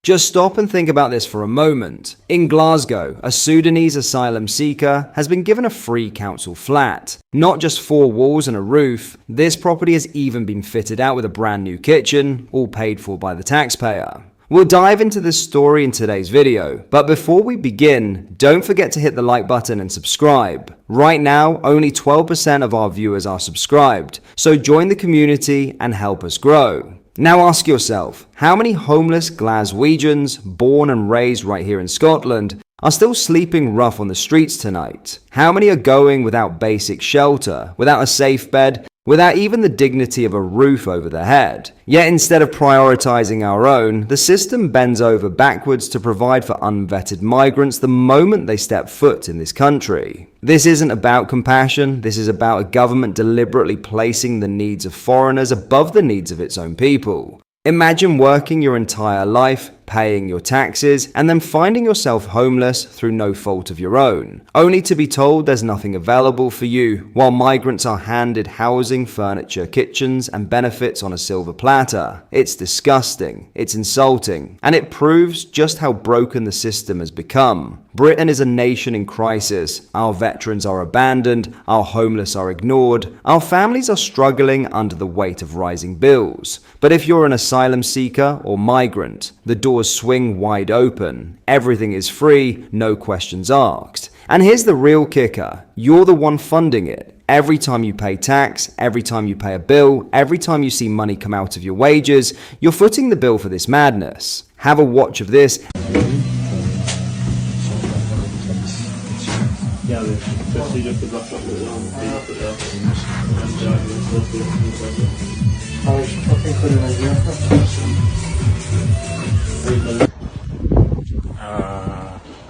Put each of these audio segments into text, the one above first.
Just stop and think about this for a moment. In Glasgow, a Sudanese asylum seeker has been given a free council flat. Not just 4 walls and a roof, this property has even been fitted out with a brand new kitchen, all paid for by the taxpayer. We'll dive into this story in today's video, but before we begin, don't forget to hit the like button and subscribe. Right now, only 12% of our viewers are subscribed, so join the community and help us grow. Now ask yourself, how many homeless Glaswegians, born and raised right here in Scotland, are still sleeping rough on the streets tonight? How many are going without basic shelter, without a safe bed, without even the dignity of a roof over their head? Yet instead of prioritizing our own, the system bends over backwards to provide for unvetted migrants the moment they step foot in this country. This isn't about compassion, this is about a government deliberately placing the needs of foreigners above the needs of its own people. Imagine working your entire life, paying your taxes, and then finding yourself homeless through no fault of your own, only to be told there's nothing available for you, while migrants are handed housing, furniture, kitchens, and benefits on a silver platter. It's disgusting, it's insulting, and it proves just how broken the system has become. Britain is a nation in crisis. Our veterans are abandoned, our homeless are ignored, our families are struggling under the weight of rising bills. But if you're an asylum seeker or migrant, the doors swing wide open. Everything is free, no questions asked. And here's the real kicker. You're the one funding it. Every time you pay tax, every time you pay a bill, every time you see money come out of your wages, you're footing the bill for this madness. Have a watch of this.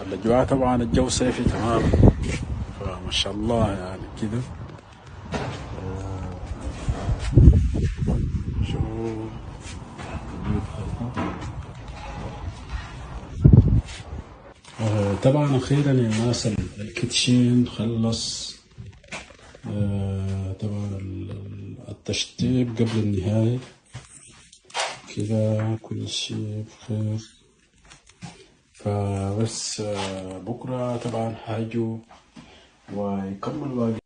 الأجواء طبعا الجو صيفي تمام فما شاء الله يعني كده شو طبعا أخيرا الناس الكيتشين خلص طبعا التشطيب قبل النهاية كده كل شيء بخير فبس بكرة طبعا هاجوا ويكمل باقي.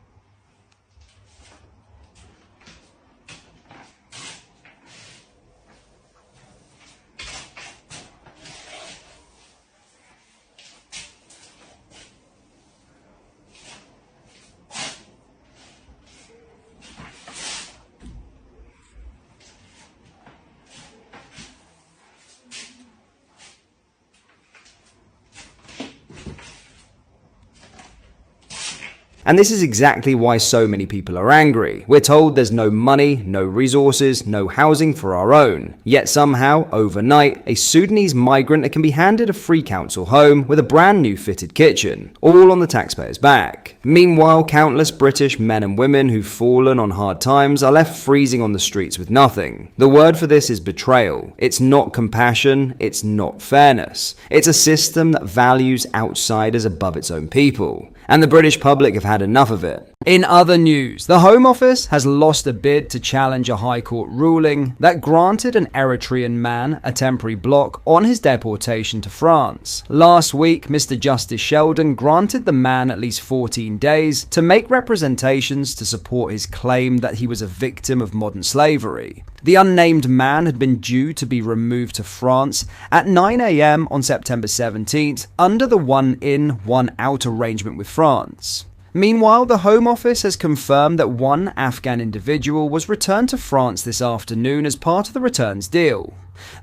And this is exactly why so many people are angry. We're told there's no money, no resources, no housing for our own. Yet somehow, overnight, a Sudanese migrant can be handed a free council home with a brand new fitted kitchen, all on the taxpayer's back. Meanwhile, countless British men and women who've fallen on hard times are left freezing on the streets with nothing. The word for this is betrayal. It's not compassion, it's not fairness. It's a system that values outsiders above its own people. And the British public have had enough of it. In other news, the Home Office has lost a bid to challenge a High Court ruling that granted an Eritrean man a temporary block on his deportation to France. Last week, Mr. Justice Sheldon granted the man at least 14 days to make representations to support his claim that he was a victim of modern slavery. The unnamed man had been due to be removed to France at 9 a.m. on September 17th under the one-in, one-out arrangement with France. Meanwhile, the Home Office has confirmed that one Afghan individual was returned to France this afternoon as part of the returns deal.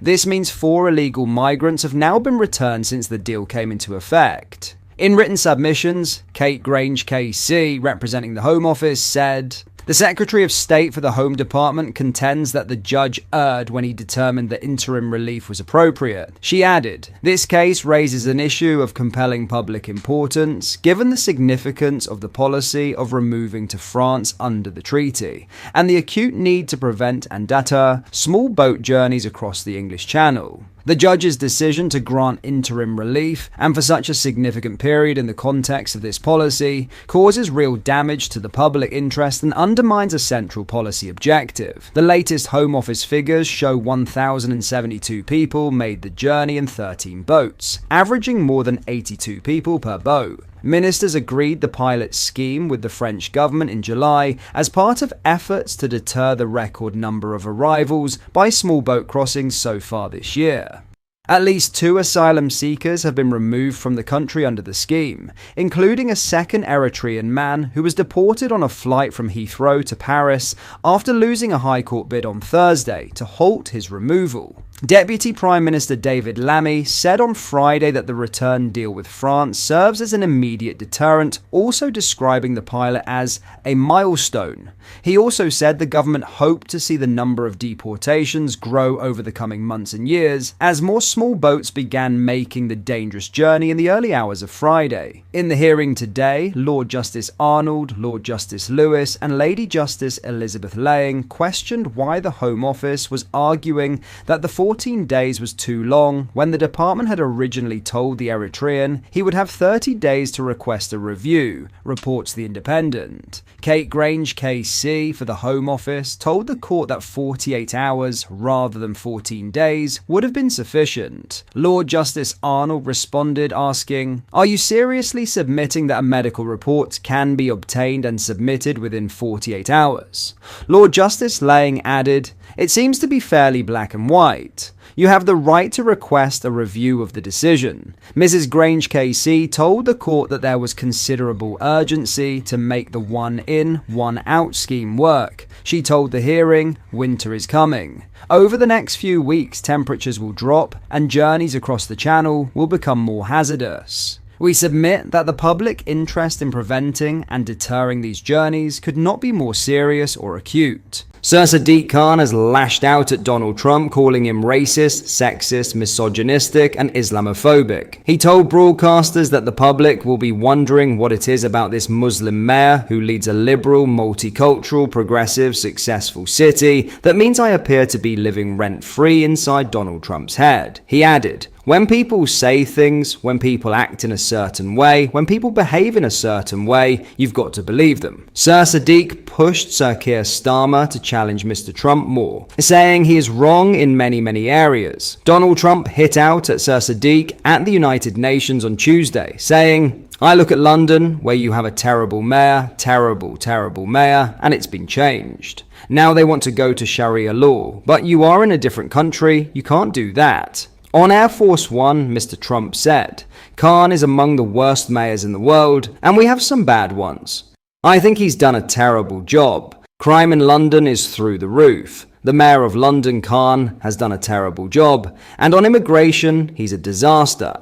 This means 4 illegal migrants have now been returned since the deal came into effect. In written submissions, Kate Grange KC, representing the Home Office, said, "The Secretary of State for the Home Department contends that the judge erred when he determined that interim relief was appropriate." She added, "This case raises an issue of compelling public importance, given the significance of the policy of removing to France under the treaty, and the acute need to prevent and deter small boat journeys across the English Channel. The judge's decision to grant interim relief, and for such a significant period in the context of this policy, causes real damage to the public interest and undermines a central policy objective. The latest Home Office figures show 1,072 people made the journey in 13 boats, averaging more than 82 people per boat. Ministers agreed the pilot's scheme with the French government in July as part of efforts to deter the record number of arrivals by small boat crossings so far this year. At least 2 asylum seekers have been removed from the country under the scheme, including a second Eritrean man who was deported on a flight from Heathrow to Paris after losing a High Court bid on Thursday to halt his removal. Deputy Prime Minister David Lammy said on Friday that the return deal with France serves as an immediate deterrent, also describing the pilot as a milestone. He also said the government hoped to see the number of deportations grow over the coming months and years as more small boats began making the dangerous journey in the early hours of Friday. In the hearing today, Lord Justice Arnold, Lord Justice Lewis, and Lady Justice Elizabeth Lang questioned why the Home Office was arguing that the 14 days was too long when the department had originally told the Eritrean he would have 30 days to request a review, reports The Independent. Kate Grange KC for the Home Office told the court that 48 hours rather than 14 days would have been sufficient. Lord Justice Arnold responded asking, "Are you seriously submitting that a medical report can be obtained and submitted within 48 hours? Lord Justice Lang added, "It seems to be fairly black and white. You have the right to request a review of the decision." Mrs. Grange KC told the court that there was considerable urgency to make the one-in, one-out scheme work. She told the hearing, "Winter is coming. Over the next few weeks, temperatures will drop and journeys across the channel will become more hazardous. We submit that the public interest in preventing and deterring these journeys could not be more serious or acute." Sir Sadiq Khan has lashed out at Donald Trump, calling him racist, sexist, misogynistic, and Islamophobic. He told broadcasters that the public will be wondering what it is about this Muslim mayor who leads a liberal, multicultural, progressive, successful city that means I appear to be living rent-free inside Donald Trump's head. He added, "When people say things, when people act in a certain way, when people behave in a certain way, you've got to believe them." Sir Sadiq pushed Sir Keir Starmer to challenge Mr. Trump more, saying he is wrong in many areas. Donald Trump hit out at Sir Sadiq at the United Nations on Tuesday, saying, "I look at London, where you have a terrible mayor, terrible mayor, and it's been changed. Now they want to go to Sharia law, but you are in a different country, you can't do that." On Air Force One, Mr. Trump said, "Khan is among the worst mayors in the world, and we have some bad ones. I think he's done a terrible job. Crime in London is through the roof. The mayor of London, Khan, has done a terrible job, and on immigration, he's a disaster."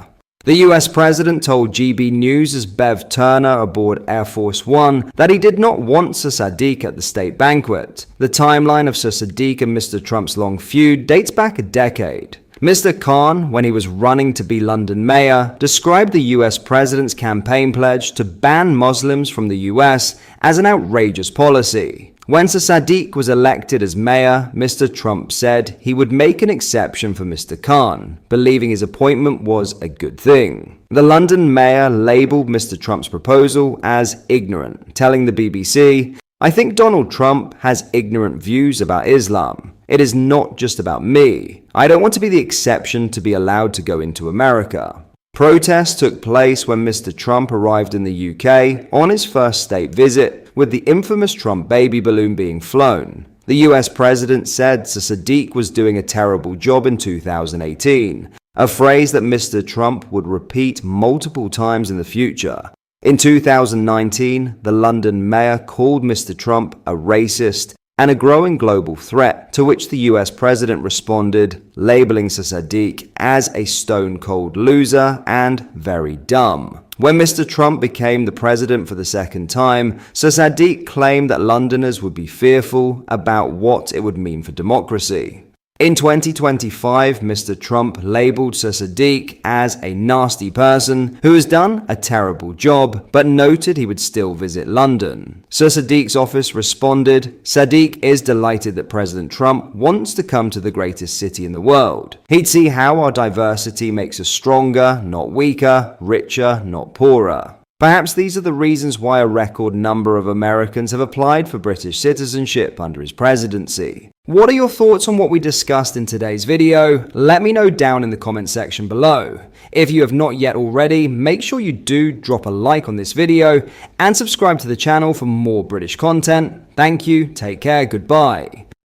The US president told GB News' Bev Turner aboard Air Force One that he did not want Sir Sadiq at the state banquet. The timeline of Sir Sadiq and Mr. Trump's long feud dates back a decade. Mr. Khan, when he was running to be London mayor, described the US president's campaign pledge to ban Muslims from the US as an outrageous policy. When Sir Sadiq was elected as mayor, Mr. Trump said he would make an exception for Mr. Khan, believing his appointment was a good thing. The London mayor labelled Mr. Trump's proposal as ignorant, telling the BBC, "I think Donald Trump has ignorant views about Islam. It is not just about me. I don't want to be the exception to be allowed to go into America." Protests took place when Mr. Trump arrived in the UK on his first state visit, with the infamous Trump baby balloon being flown. The US president said Sir Sadiq was doing a terrible job in 2018, a phrase that Mr. Trump would repeat multiple times in the future. In 2019, the London mayor called Mr. Trump a racist and a growing global threat, to which the US president responded, labeling Sir Sadiq as a stone-cold loser and very dumb. When Mr. Trump became the president for the second time, Sir Sadiq claimed that Londoners would be fearful about what it would mean for democracy. In 2025, Mr. Trump labeled Sir Sadiq as a nasty person who has done a terrible job, but noted he would still visit London. Sir Sadiq's office responded, "Sadiq is delighted that President Trump wants to come to the greatest city in the world. He'd see how our diversity makes us stronger, not weaker, richer, not poorer." Perhaps these are the reasons why a record number of Americans have applied for British citizenship under his presidency. What are your thoughts on what we discussed in today's video? Let me know down in the comment section below. If you have not yet already, make sure you do drop a like on this video and subscribe to the channel for more British content. Thank you, take care, goodbye.